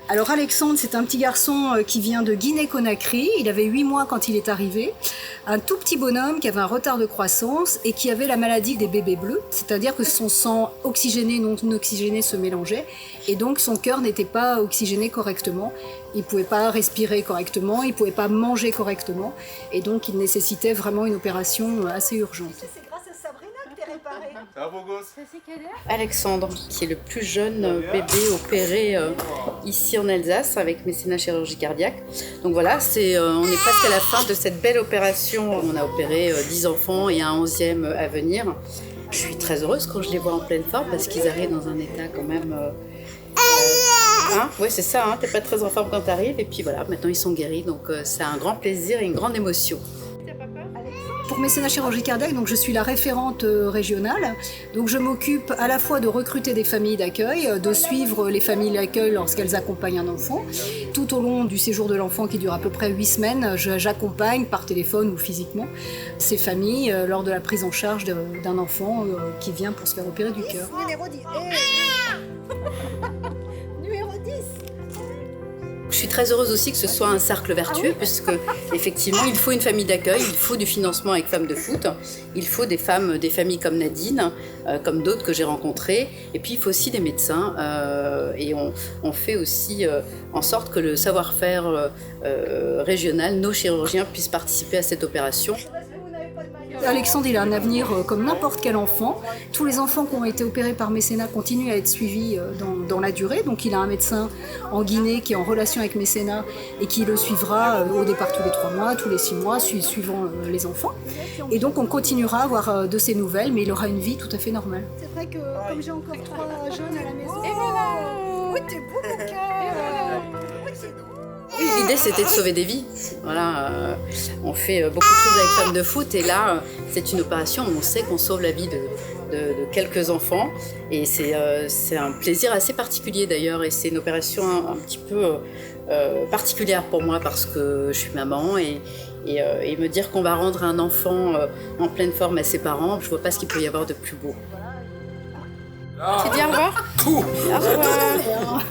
Alors Alexandre, c'est un petit garçon qui vient de Guinée-Conakry. Il avait 8 mois quand il est arrivé. Un tout petit bonhomme qui avait un retard de croissance et qui avait la maladie des bébés bleus. C'est-à-dire que son sang oxygéné et non oxygéné se mélangeait. Et donc son cœur n'était pas oxygéné correctement. Il ne pouvait pas respirer correctement, il ne pouvait pas manger correctement. Et donc il nécessitait vraiment une opération assez urgente. C'est grâce à Sabrina que t'es réparée. Ça va, beau gosse? Alexandre, qui est le plus jeune bébé opéré ici en Alsace avec mécénat chirurgie cardiaque. Donc voilà, on est presque à la fin de cette belle opération. On a opéré 10 enfants et un 11e à venir. Je suis très heureuse quand je les vois en pleine forme parce qu'ils arrivent dans un état quand même... Oui, c'est ça, hein, t'es pas très en forme quand t'arrives. Et puis voilà, maintenant ils sont guéris, donc c'est un grand plaisir et une grande émotion. Pour mécénat chirurgie cardiaque, donc je suis la référente régionale. Donc je m'occupe à la fois de recruter des familles d'accueil, de suivre les familles d'accueil lorsqu'elles accompagnent un enfant. Tout au long du séjour de l'enfant qui dure à peu près 8 semaines, j'accompagne par téléphone ou physiquement ces familles lors de la prise en charge d'un enfant qui vient pour se faire opérer du cœur. Numéro 10. Numéro 10. Je suis très heureuse aussi que ce soit un cercle vertueux, puisque effectivement il faut une famille d'accueil, il faut du financement avec Femmes de Foot, il faut des familles comme Nadine, comme d'autres que j'ai rencontrées, et puis il faut aussi des médecins, et on fait aussi en sorte que le savoir-faire régional, nos chirurgiens puissent participer à cette opération. Alexandre, il a un avenir comme n'importe quel enfant. Tous les enfants qui ont été opérés par mécénat continuent à être suivis dans la durée. Donc il a un médecin en Guinée qui est en relation avec mécénat et qui le suivra au départ tous les 3 mois, tous les 6 mois, suivant les enfants. Et donc on continuera à avoir de ses nouvelles, mais il aura une vie tout à fait normale. C'est vrai que comme j'ai encore 3 jeunes à la maison... Et voilà. Oui, t'es beau mon cœur. Oui, c'est beau. Oui, l'idée c'était de sauver des vies. Voilà, on fait beaucoup de choses avec Femmes de Foot et là c'est une opération où on sait qu'on sauve la vie de quelques enfants et c'est un plaisir assez particulier d'ailleurs et c'est une opération un petit peu particulière pour moi parce que je suis maman et me dire qu'on va rendre un enfant en pleine forme à ses parents, je vois pas ce qu'il peut y avoir de plus beau. Tu dis au revoir? Au revoir.